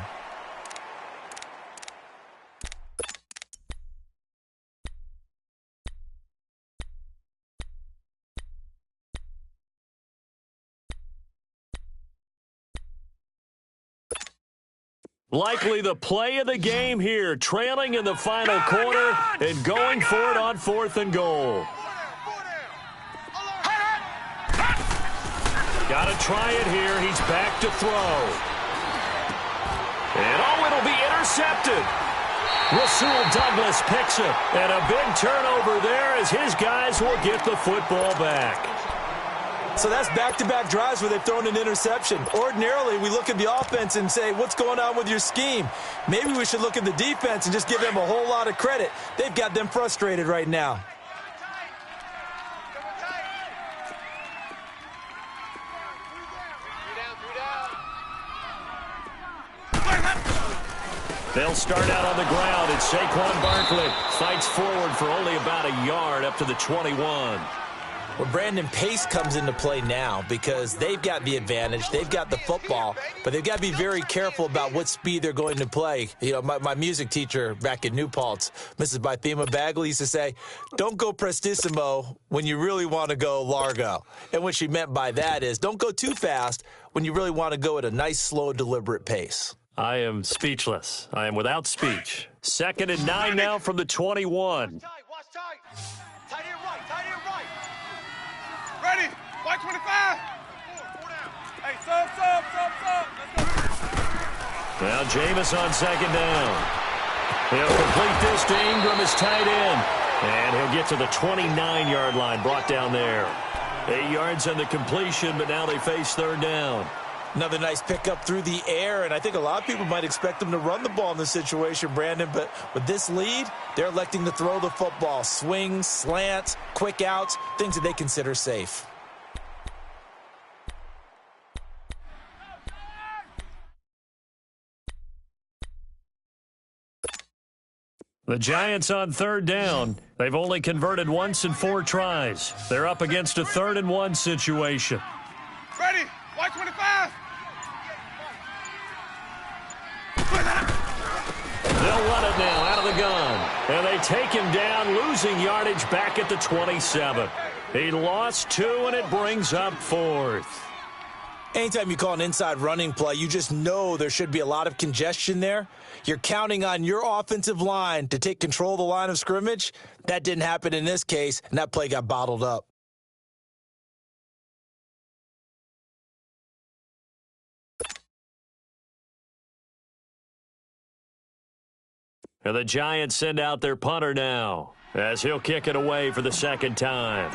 Likely the play of the game here, trailing in the final quarter and going for it on 4th and goal. Got to try it here. He's back to throw. And it'll be intercepted. Rasul Douglas picks it. And a big turnover there as his guys will get the football back. So that's back-to-back drives where they've thrown an interception. Ordinarily, we look at the offense and say, what's going on with your scheme? Maybe we should look at the defense and just give them a whole lot of credit. They've got them frustrated right now. They'll start out on the ground, and Saquon Barkley fights forward for only about a yard up to the 21. Well, Brandon, pace comes into play now because they've got the advantage. They've got the football, but they've got to be very careful about what speed they're going to play. You know, my music teacher back in New Paltz, Mrs. Bythema Bagley, used to say, don't go prestissimo when you really want to go largo. And what she meant by that is don't go too fast when you really want to go at a nice, slow, deliberate pace. I am speechless. I am without speech. 2nd and 9 now from the 21. Ready? White 25. Hey, sub. Let's go. Now Jameis on 2nd down. He'll complete this to Ingram as tight end. And he'll get to the 29-yard line, brought down there. 8 yards on the completion, but now they face 3rd down. Another nice pickup through the air, and I think a lot of people might expect them to run the ball in this situation, Brandon, but with this lead, they're electing to throw the football. Swings, slants, quick outs, things that they consider safe. The Giants on 3rd down. They've only converted once in 4 tries. They're up against a 3rd and 1 situation. Ready? White 25. They'll run it now out of the gun. And they take him down, losing yardage back at the 27. He lost 2, and it brings up 4th. Anytime you call an inside running play, you just know there should be a lot of congestion there. You're counting on your offensive line to take control of the line of scrimmage. That didn't happen in this case, and that play got bottled up. And the Giants send out their punter now as he'll kick it away for the 2nd time.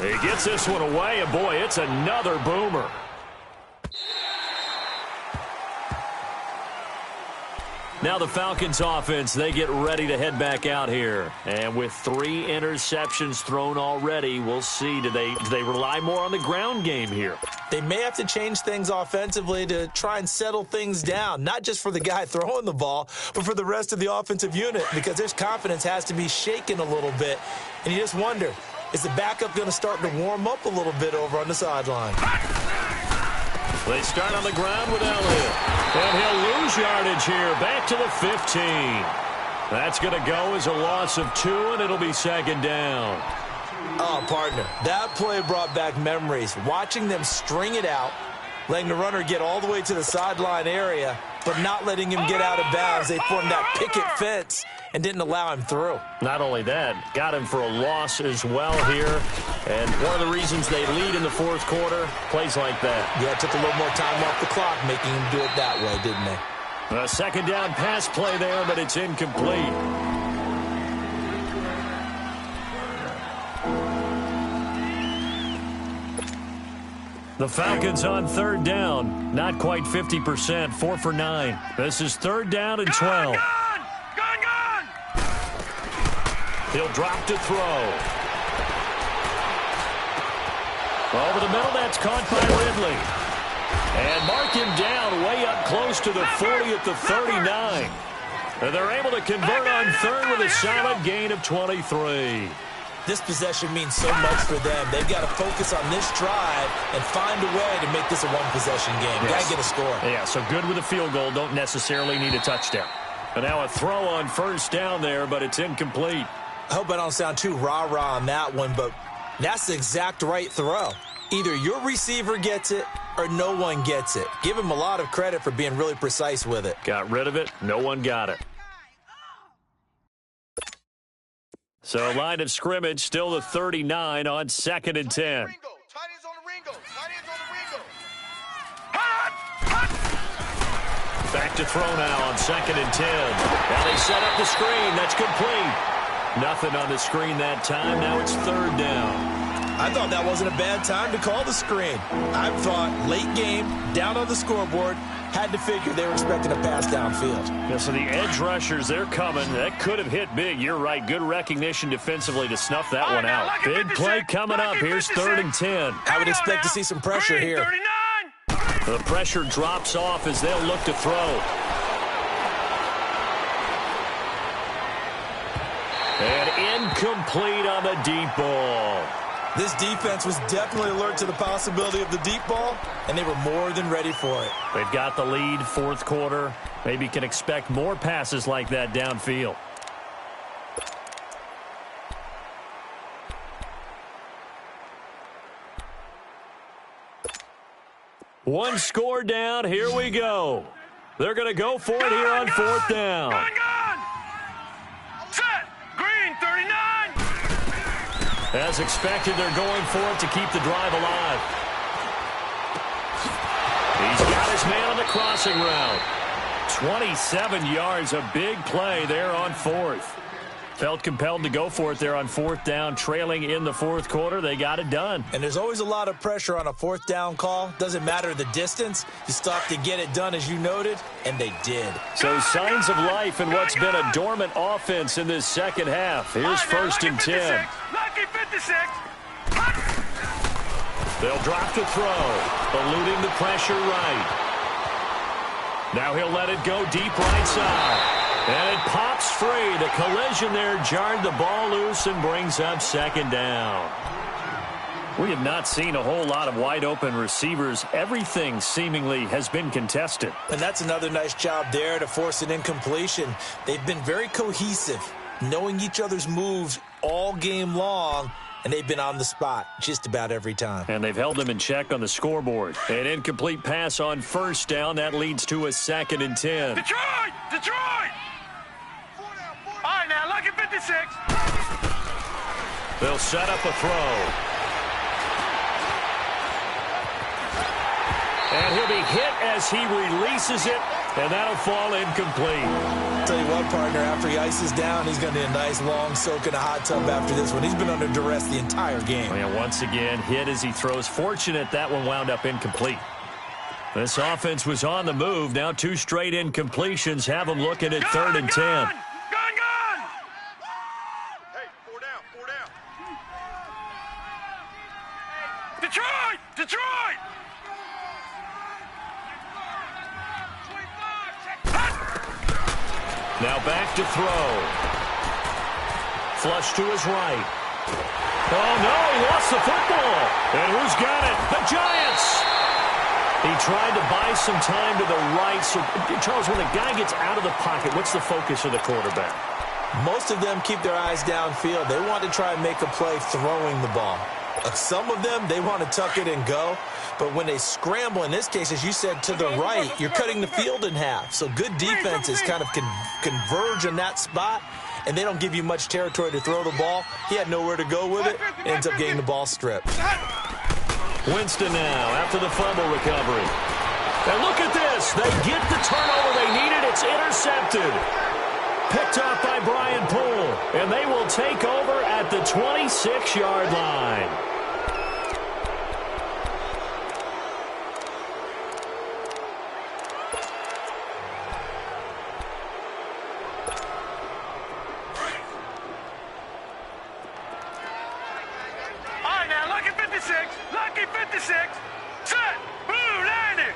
He gets this one away, and boy, it's another boomer. Now the Falcons offense, they get ready to head back out here. And with 3 interceptions thrown already, we'll see. Do they rely more on the ground game here? They may have to change things offensively to try and settle things down, not just for the guy throwing the ball, but for the rest of the offensive unit, because their confidence has to be shaken a little bit. And you just wonder, is the backup going to start to warm up a little bit over on the sideline? They start on the ground with Elliott. And he'll lose yardage here, back to the 15. That's going to go as a loss of 2, and it'll be 2nd down. Oh, partner, that play brought back memories. Watching them string it out, letting the runner get all the way to the sideline area, but not letting him get out of bounds. They formed that picket fence and didn't allow him through. Not only that, got him for a loss as well here. And one of the reasons they lead in the fourth quarter, plays like that. Yeah, it took a little more time off the clock, making him do it that way, didn't they? A second down pass play there, but it's incomplete. The Falcons on third down. Not quite 50%, 4 for 9. This is third down and 12. Gun! He'll drop to throw. Over the middle, that's caught by Ridley. And mark him down way up close to the 40 at the 39. And they're able to convert on third with a solid gain of 23. This possession means so much for them. They've got to focus on this drive and find a way to make this a one-possession game. Got to get a score. Yeah, so good with a field goal. Don't necessarily need a touchdown. And now a throw on first down there, but it's incomplete. I hope I don't sound too rah-rah on that one, but that's the exact right throw. Either your receiver gets it or no one gets it. Give him a lot of credit for being really precise with it. Got rid of it. No one got it. So line of scrimmage, still the 39 on 2nd and 10. Tight ends on the Ringo. Tight ends on the Ringo. Back to throw now on 2nd and 10. Now they set up the screen. That's complete. Nothing on the screen that time. Now it's third down. I thought that wasn't a bad time to call the screen. I thought late game, down on the scoreboard, had to figure they were expecting a pass downfield. Yeah, so the edge rushers, they're coming. That could have hit big. You're right. Good recognition defensively to snuff that one out. Big play coming up. Here's 3rd and 10. I would expect to see some pressure here. 39! The pressure drops off as they'll look to throw. And incomplete on the deep ball. This defense was definitely alert to the possibility of the deep ball, and they were more than ready for it. They've got the lead, fourth quarter. Maybe can expect more passes like that downfield. One score down. Here we go. They're going to go for it here on 4th down. Gun! Set! Green, 39! As expected, they're going for it to keep the drive alive. He's got his man on the crossing route. 27 yards, a big play there on 4th. Felt compelled to go for it there on 4th down, trailing in the fourth quarter. They got it done. And there's always a lot of pressure on a 4th down call. Doesn't matter the distance. You still have to get it done, as you noted, and they did. So signs of life in what's been a dormant offense in this second half. Here's 1st and 10. Lucky 56! They'll drop to throw, eluding the pressure right. Now he'll let it go deep right side. And it pops free. The collision there jarred the ball loose and brings up 2nd down. We have not seen a whole lot of wide-open receivers. Everything seemingly has been contested. And that's another nice job there to force an incompletion. They've been very cohesive, knowing each other's moves all game long, and they've been on the spot just about every time. And they've held them in check on the scoreboard. An incomplete pass on 1st down. That leads to a 2nd and 10. Detroit! Detroit! All right, now, lucky 56. They'll set up a throw. And he'll be hit as he releases it, and that'll fall incomplete. I'll tell you what, partner, after he ices down, he's going to need a nice long soak in a hot tub after this one. He's been under duress the entire game. And once again, hit as he throws. Fortunate that one wound up incomplete. This offense was on the move. Now 2 straight incompletions have them looking at 3rd and 10. Gun! Hey, 4 down, 4 down. Detroit! Detroit! Now back to throw. Flush to his right. Oh, no, he lost the football. And who's got it? The Giants. He tried to buy some time to the right. So, Charles, when the guy gets out of the pocket, what's the focus of the quarterback? Most of them keep their eyes downfield. They want to try and make a play throwing the ball. Some of them, they want to tuck it and go. But when they scramble, in this case, as you said, to the right, you're cutting the field in half. So good defenses kind of converge in that spot, and they don't give you much territory to throw the ball. He had nowhere to go with it. Ends up getting the ball stripped. Winston now after the fumble recovery. And look at this. They get the turnover they needed. It's intercepted. Picked off by Brian Poole. And they will take over at the 26-yard line. All right, now, lucky 56. Lucky 56. Set. Blue 90.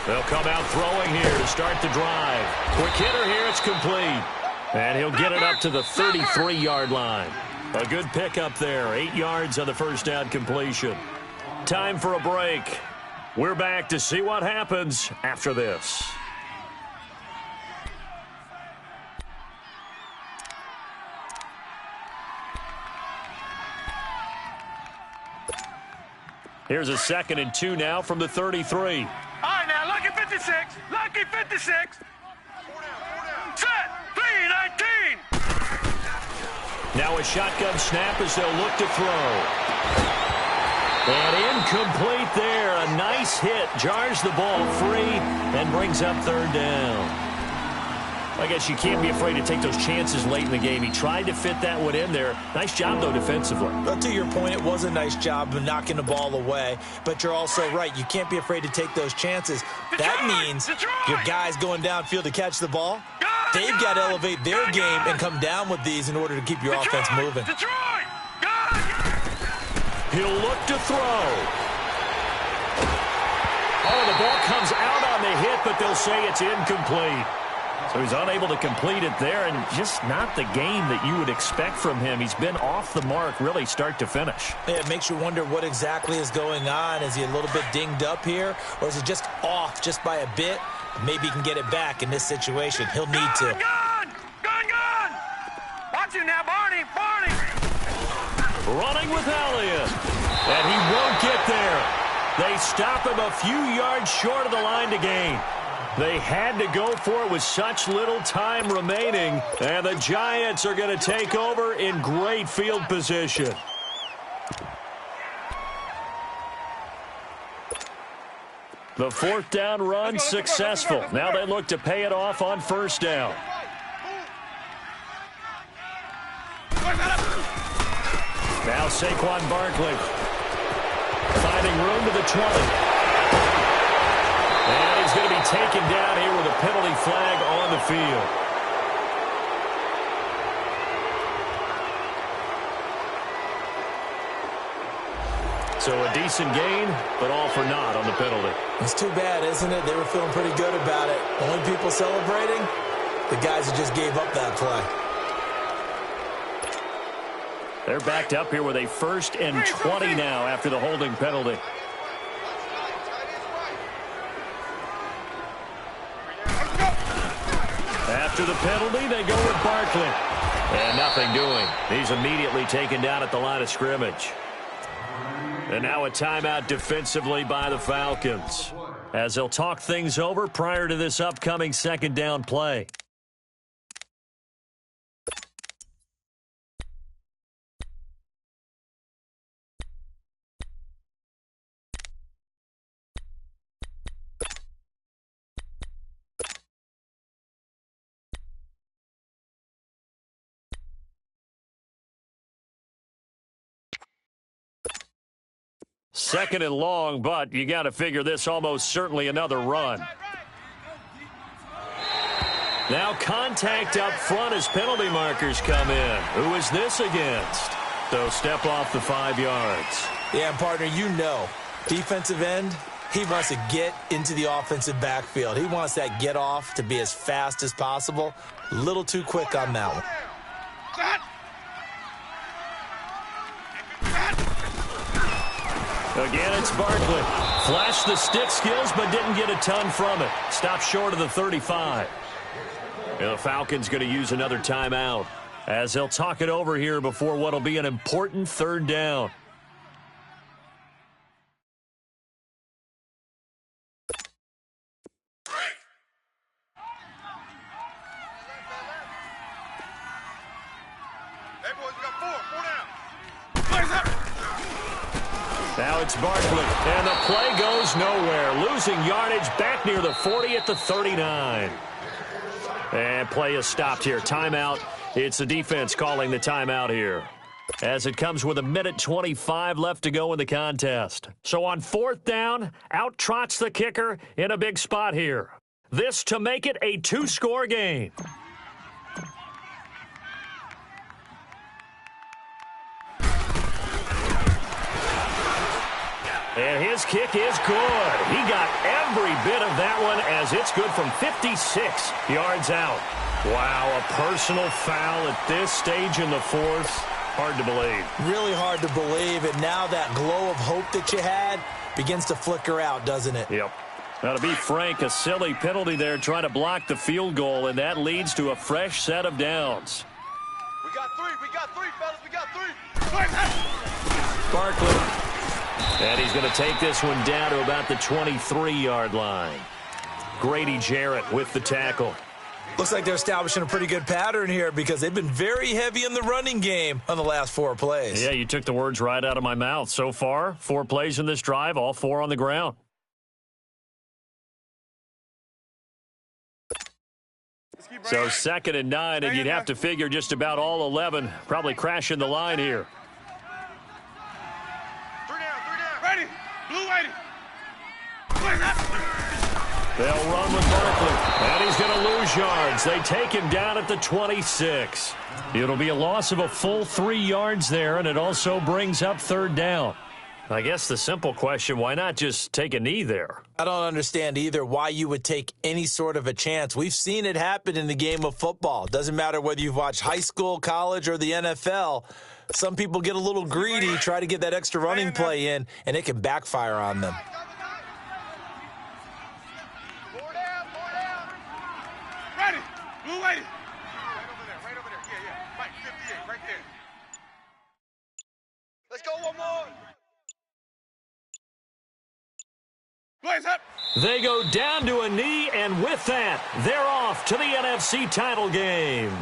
They'll come out throwing here to start the drive. Quick hitter here, it's complete. And he'll get it up to the 33-yard line. A good pickup there, 8 yards on the first down completion. Time for a break. We're back to see what happens after this. Here's a 2nd and 2 now from the 33. All right, now, lucky 56. Lucky 56. Set. 319. Now a shotgun snap as they'll look to throw. And incomplete there. A nice hit. Jars the ball free and brings up 3rd down. I guess you can't be afraid to take those chances late in the game. He tried to fit that one in there. Nice job, though, defensively. But to your point, it was a nice job of knocking the ball away. But you're also right. You can't be afraid to take those chances. That means your guys going downfield to catch the ball, they've got to elevate their game and come down with these in order to keep your offense moving. He'll look to throw. Oh, the ball comes out on the hit, but they'll say it's incomplete. So he's unable to complete it there, and just not the game that you would expect from him. He's been off the mark, really, start to finish. Yeah, it makes you wonder what exactly is going on. Is he a little bit dinged up here, or is he just off just by a bit? Maybe he can get it back in this situation. He'll need to. Gun! Watch him now, Barney! Running with Elliott, and he won't get there. They stop him a few yards short of the line to gain. They had to go for it with such little time remaining, and the Giants are going to take over in great field position. The 4th down run successful. Now they look to pay it off on 1st down. Now Saquon Barkley finding room to the 20. And he's going to be taken down here with a penalty flag on the field. So a decent gain, but all for naught on the penalty. It's too bad, isn't it? They were feeling pretty good about it. Only people celebrating, the guys who just gave up that play. They're backed up here with a 1st and 20 now after the holding penalty. After the penalty, they go with Barkley. And nothing doing. He's immediately taken down at the line of scrimmage. And now a timeout defensively by the Falcons, as they'll talk things over prior to this upcoming 2nd down play. Second and long, but you got to figure this almost certainly another run. Now contact up front as penalty markers come in. Who is this against? They'll step off the 5 yards. Yeah, and partner, you know, defensive end, he wants to get into the offensive backfield. He wants that get off to be as fast as possible. A little too quick on that one. Again, it's Barkley. Flashed the stick skills, but didn't get a ton from it. Stopped short of the 35. And the Falcons going to use another timeout as they'll talk it over here before what will be an important third down. Hey, boys, we got four down. Blaze up. Now it's Barkley, and the play goes nowhere. Losing yardage back near the 40 at the 39. And play is stopped here. Timeout. It's the defense calling the timeout here, as it comes with 1:25 left to go in the contest. So on fourth down, out trots the kicker in a big spot here. This to make it a two-score game. And his kick is good. He got every bit of that one as it's good from 56 yards out. Wow, a personal foul at this stage in the fourth. Hard to believe. Really hard to believe, and now that glow of hope that you had begins to flicker out, doesn't it? Yep. Now, to be frank, a silly penalty there trying to block the field goal, and that leads to a fresh set of downs. We got three, fellas, we got three. Barkley. And he's going to take this one down to about the 23-yard line. Grady Jarrett with the tackle. Looks like they're establishing a pretty good pattern here because they've been very heavy in the running game on the last 4 plays. Yeah, you took the words right out of my mouth. So far, 4 plays in this drive, all 4 on the ground. So 2nd and 9, and you'd have to figure just about all 11 probably crashing the line here. Three down. Ready. Blue 80. They'll run with Barkley, and he's going to lose yards. They take him down at the 26. It'll be a loss of a full 3 yards there, and it also brings up third down. I guess the simple question, why not just take a knee there? I don't understand either why you would take any sort of a chance. We've seen it happen in the game of football. It doesn't matter whether you've watched high school, college, or the NFL. Some people get a little greedy, try to get that extra running play in, and it can backfire on them. Four down. Ready. Blue 80. Right over there. Yeah. Mike, 58, right there. Let's go one more. Blaze up. They go down to a knee, and with that, they're off to the NFC title game.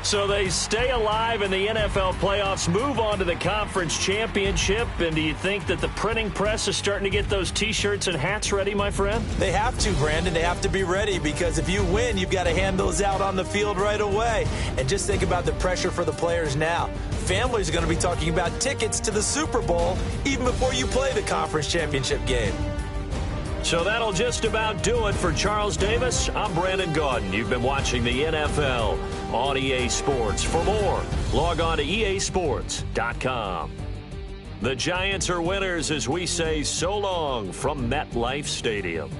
So they stay alive in the NFL playoffs, move on to the conference championship, and do you think that the printing press is starting to get those T-shirts and hats ready, my friend? They have to, Brandon. They have to be ready because if you win, you've got to hand those out on the field right away. And just think about the pressure for the players now. Families are going to be talking about tickets to the Super Bowl even before you play the conference championship game. So that'll just about do it for Charles Davis. I'm Brandon Gaudin. You've been watching the NFL on EA Sports. For more, log on to easports.com. The Giants are winners as we say so long from MetLife Stadium.